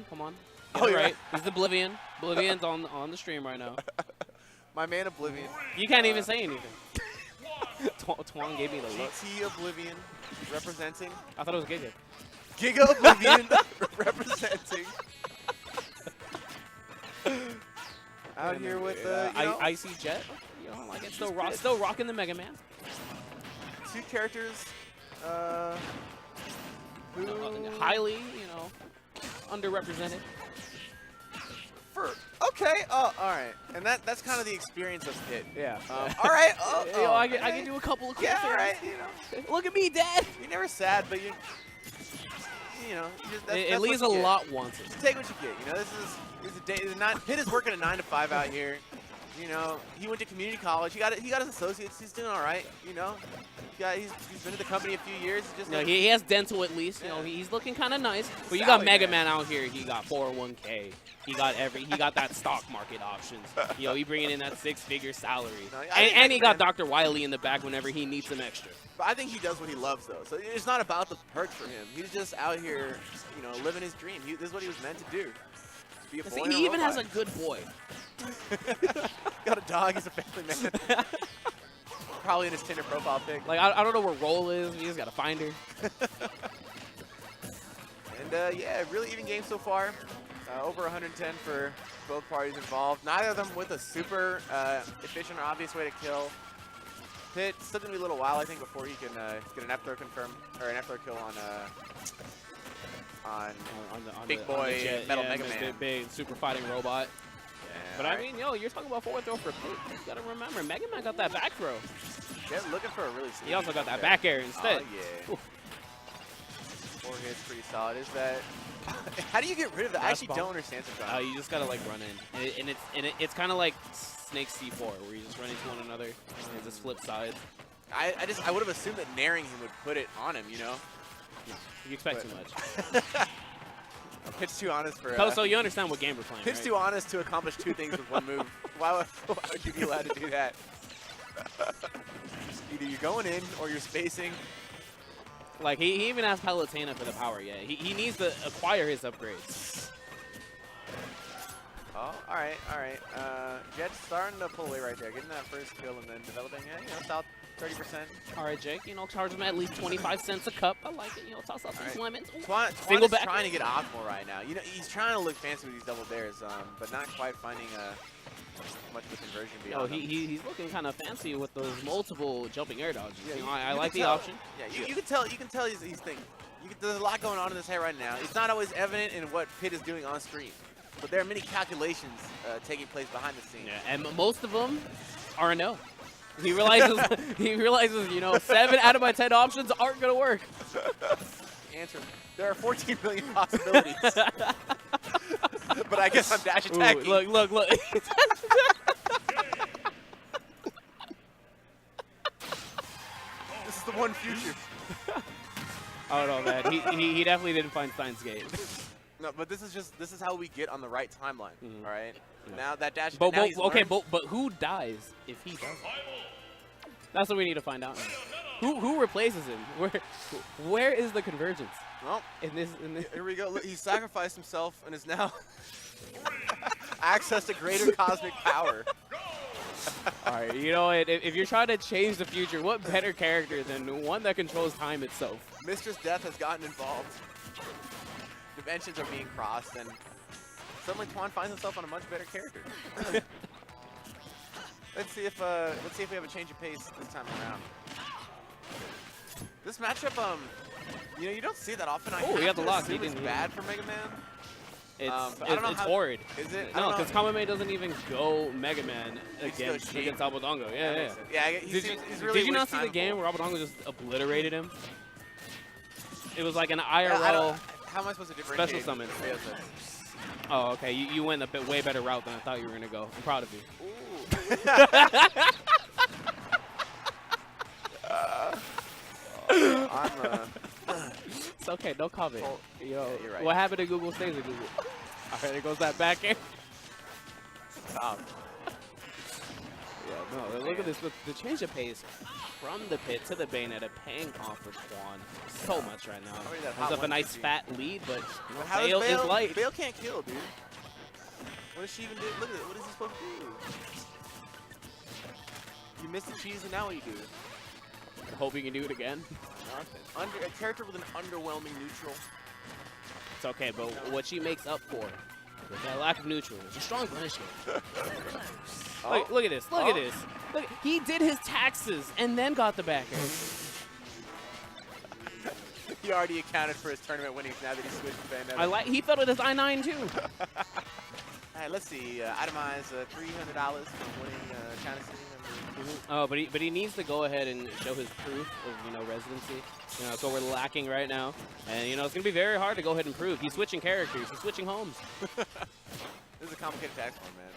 Come on. Oh, Get it yeah. right. He's Oblivion. Oblivion's on the stream right now. My man Oblivion. You can't even say anything. Twan gave me the look. GT Oblivion representing. I thought it was Giga. Giga Oblivion representing. Out here with Icy Jett. You know, like it's still rocking the Mega Man. Two characters who highly, underrepresented. Okay. Oh, all right. And that's kind of the experience of Pit. Yeah. All right. I can do a couple of quick yeah. All right. Look at me, Dad. You're never sad, but you just, at least a lot wants it. Just take what you get. This is a day. Pit is working a 9 to 5 out here. He went to community college. He got his associates. He's doing all right. He's been in the company a few years. He has dental at least. He's looking kind of nice. But you got Mega Man out here. He got 401k. He got that stock market options. He bringing in that 6-figure salary. And he got Dr. Wily in the back whenever he needs some extra. But I think he does what he loves though. So it's not about the perks for him. He's just out here, living his dream. This is what he was meant to do. Be a boy. See, he even has a good boy. Got a dog. He's a family man. Probably in his Tinder profile pic. Like I don't know where Roll is. You just gotta find her. And yeah, really even game so far. Over 110 for both parties involved. Neither of them with a super efficient or obvious way to kill. Pit still gonna be a little while, I think, before he can get an F-throw confirmed or an F-throw kill on big boy Jett, Metal Mega Man. Big super fighting robot. Yeah, but I mean, you're talking about forward throw for Pit. You gotta remember, Mega Man got that back throw. Yeah, looking for a really. He also got that back air instead. Oh yeah. 4 hits, pretty solid. Is that? How do you get rid of that? I actually don't understand sometimes. You just gotta like run in, and it's kind of like Snake C4, where you just run into one another and just flip sides. I would have assumed that naring him would put it on him, No, you expect too much. Pitch too honest for. So you understand what game we're playing? Pitch right? too honest to accomplish 2 things with 1 move. Why would you be allowed to do that? Either you're going in or you're spacing. Like, he even has Palutena for the power, yeah. He needs to acquire his upgrades. Oh, all right. Jett's starting to pull away right there, getting that first kill and then developing it, south 30%. All right, Jake, charge him at least 25 cents a cup. I like it, toss out these lemons. Twan is trying to get optimal right now. He's trying to look fancy with these double dares, but not quite finding much of a conversion beyond he's looking kind of fancy with those multiple jumping air dodges. Yeah, I like the option. Yeah, you can tell he's thinking. There's a lot going on in his head right now. It's not always evident in what Pit is doing on screen, but there are many calculations taking place behind the scenes. Yeah, and most of them are a no. He realizes 7 out of my 10 options aren't gonna work. Answer. There are 14 million possibilities. But I guess I'm dash attacking. Ooh, look. This is the one future. I don't know, man. He definitely didn't find Steins Gate. No, but this is how we get on the right timeline. All right. Yeah. Now that dash. But who dies if he doesn't? That's what we need to find out. Who replaces him? Where is the convergence? Well, in this here we go. Look, he sacrificed himself and is now access to greater cosmic power. All right, if you're trying to change the future, what better character than one that controls time itself? Mistress Death has gotten involved. Dimensions are being crossed, and suddenly Twan finds himself on a much better character. Let's see if we have a change of pace this time around. This matchup, you don't see that often. Oh, he got the lock. It's bad for Mega Man. It's horrid. Is it? No, because Kamame doesn't even go Mega Man against Abodongo. Yeah. Did you not see the game where Abodongo just obliterated him? It was like an IRL how am I supposed to differentiate? Special summon. Oh, okay. You went a way better route than I thought you were going to go. I'm proud of you. It's okay. No comment. You're right. What happened to Google stays at Google. All right, there goes that back air. Stop. Yeah, no. Look at this. The change of pace. from the pit to the Bayonetta, paying off for Twan so much right now. that Has up a hot nice 1-2. fat lead, but How Bale does is light. Bale can't kill, dude. What does she even do? Look at it. What is he supposed to do? You missed the cheese, and now what do you do? Hope you can do it again. Nothing. A character with an underwhelming neutral. It's okay, but what she makes up for with that lack of neutral is a strong punishment. Look at this. Look at this. Look, he did his taxes and then got the back air. He already accounted for his tournament winnings now that he switched to Bayonetta. He felt it as I-9 too. All right, let's see. Itemize $300 from winning China City. Oh, but he needs to go ahead and show his proof of residency. That's what we're lacking right now, and it's gonna be very hard to go ahead and prove. He's switching characters. He's switching homes. This is a complicated tax one, man.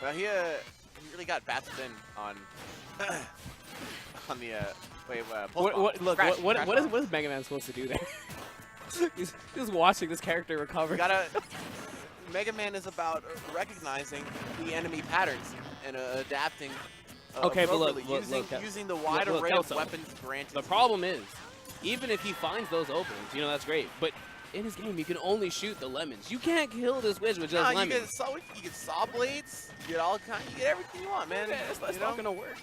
Well, he really got batted in on on the what is Mega Man supposed to do there? he's just watching this character recover. Mega Man is about recognizing the enemy patterns and adapting. Okay, but look, using the wide array of weapons granted. The problem is, even if he finds those openings, that's great. But in his game, you can only shoot the lemons. You can't kill this witch with just lemons. You get saw blades. You get all kinds. You get everything you want, man. Yeah, that's not gonna work.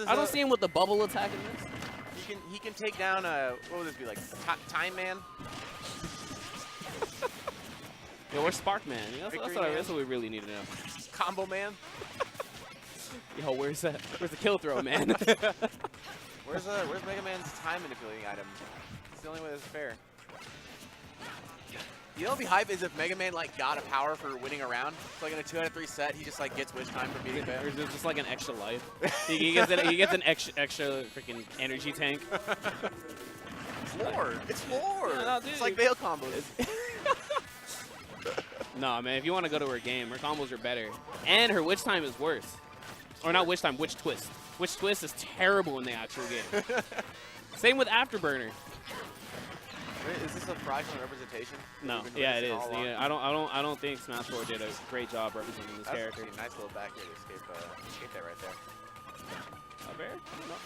I don't see him with the bubble attack in this. He can take down what would this be like? Time Man. Yeah, we're Spark Man. That's what we really need to know. Combo Man. Yo, where's the kill throw, man? Where's Mega Man's time manipulating item? It's the only way that's fair. You know what'd be hype is if Mega Man got a power for winning a round. So in a 2 out of 3 set, he just gets witch time for beating Bale. Or just like an extra life. he gets an extra freaking energy tank. It's lore. It's lore. No, it's like Bale combos. No, man, if you want to go to her game, her combos are better. And her witch time is worse. Or not witch time, witch twist. Witch twist is terrible in the actual game. Same with Afterburner. Is this a fraudulent representation? No, yeah, it is. Yeah, I don't think Smash 4 did a great job representing this character. That's a nice little back here to escape that right there. Fair? I don't know.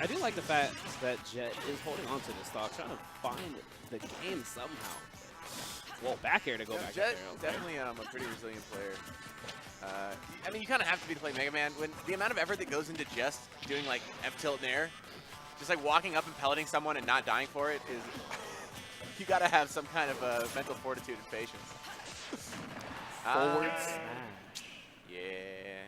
I do like the fact that Jehtt is holding on to the stock, trying to find the game somehow. Well, back air to go back Jehtt, there. definitely a pretty resilient player. I mean, you kind of have to be to play Mega Man. When the amount of effort that goes into just doing F tilt in air, just walking up and pelleting someone and not dying for it is, you got to have some kind of mental fortitude and patience. Forward smash. Yeah.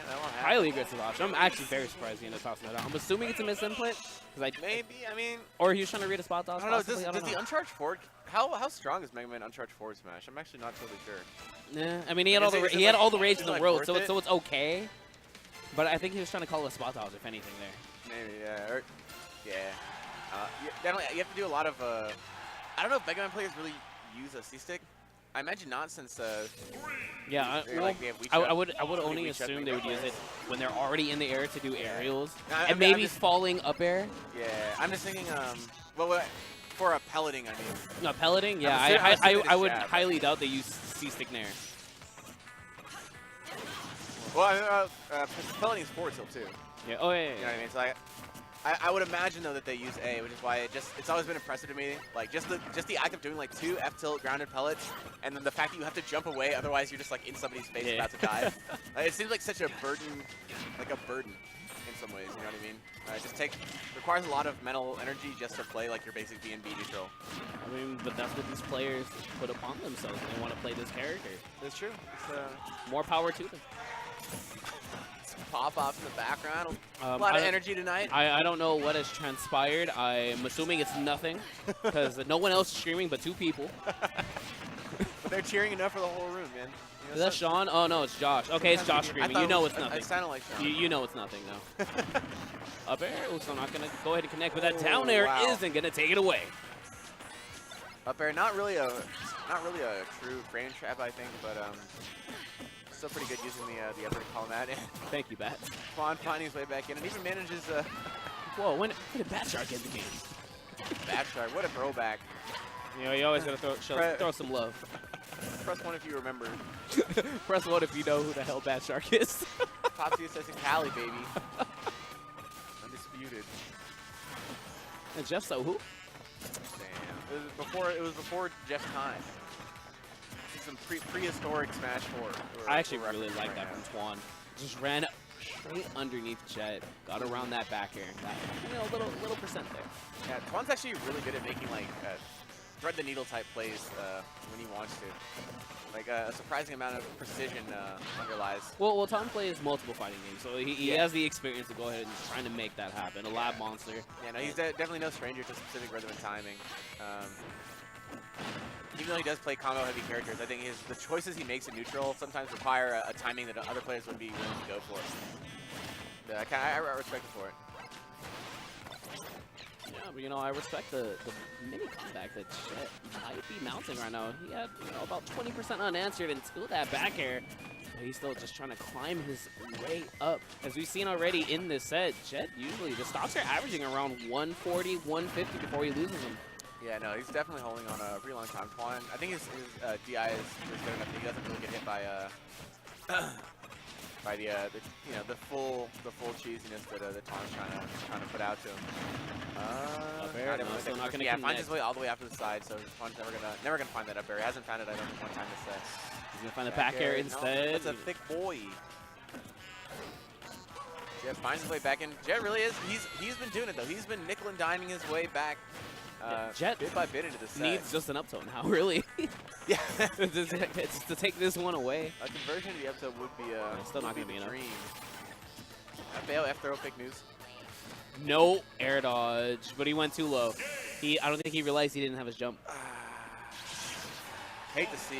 That one Highly aggressive option. I'm actually very surprised he ended up tossing that out. I'm assuming it's a misinput. Maybe, I mean. Or he was trying to read a spot toss. I don't know. Does the uncharged forward? How strong is Mega Man uncharged forward smash? I'm actually not totally sure. Yeah, I mean he had all the rage in the world, so it's okay. But I think he was trying to call a spot toss, if anything, there. Maybe, yeah. Definitely, you have to do a lot of. I don't know if Mega Man players really use a C-stick. I imagine not, since. Yeah, I would only assume they would use it when they're already in the air to do aerials and maybe falling up air. Yeah, I'm just thinking. For a pelleting, I mean. No, pelleting? Yeah, I would highly doubt they use C-stick nair. Well, pelleting is forward tilt too. Yeah. Oh yeah. You know what I mean? So I would imagine though that they use A, which is why it's always been impressive to me. Just the act of doing 2 F tilt grounded pellets, and then the fact that you have to jump away, otherwise you're just in somebody's face about to die. It seems like such a burden, in some ways. You know what I mean? It requires a lot of mental energy just to play your basic B&B neutral. I mean, but that's what these players put upon themselves. They want to play this character. That's true. More power to them. Pop-offs in the background. A lot of energy tonight. I don't know what has transpired. I'm assuming it's nothing, because no one else is streaming but 2 people. But they're cheering enough for the whole room, man. Is that Sean? Oh, no, it's Josh. Okay, it's Josh screaming. You know it's nothing. It sounded like Sean. You know it's nothing, though. Up air. So I'm not going to go ahead and connect, but that down air isn't going to take it away. Up air, not really a true frame trap, I think, but still pretty good using the effort to call him out. Thank you, Bat. Twan finding his way back in, and even manages. Whoa, when did Bat Shark get the game? Bat Shark, what a throwback. You always got to throw some love. Press 1 if you remember. Press 1 if you know who the hell Bat Shark is. Popsy Assassin Cali, baby. muted. And Jehtt, so who? Damn. It was before Jeff's time. This is some prehistoric Smash 4. I actually really like that from Twan. Just ran straight underneath Jehtt, got around that back air. Got, little percent there. Yeah, Twan's actually really good at making like thread the needle type plays when he wants to. Like a surprising amount of precision underlies. Well, Tom plays multiple fighting games, so he has the experience to go ahead and trying to make that happen. A lab monster. Yeah, no, he's definitely no stranger to specific rhythm and timing. Even though he does play combo-heavy characters, I think the choices he makes in neutral sometimes require a timing that other players wouldn't be willing to go for. I respect him for it. Yeah, but I respect the mini comeback that Jehtt might be mounting right now. He had about 20% unanswered and still that back air. He's still just trying to climb his way up. As we've seen already in this set, Jehtt usually the stocks are averaging around 140, 150 before he loses them. Yeah, no, he's definitely holding on a pretty long time. Twan, I think his DI is good enough that he doesn't really get hit by the full cheesiness that Twan's trying to put out to him. Still not gonna yeah, finds his way all the way out to the side, so Twan's never gonna find that up air. He hasn't found it, I don't think, one time this set. He's gonna find the back air instead. No, that's a thick boy. Jehtt finds his way back in. Jehtt really is. He's been doing it though. He's been nickel and diming his way back. Jehtt bit by bit into the set. Needs just an up tilt now, really. Yeah. just to take this one away. A conversion to the up tilt would be still not gonna be enough. Dream. Bail F throw pick news. No air dodge, but he went too low. I don't think he realized he didn't have his jump. Hate to see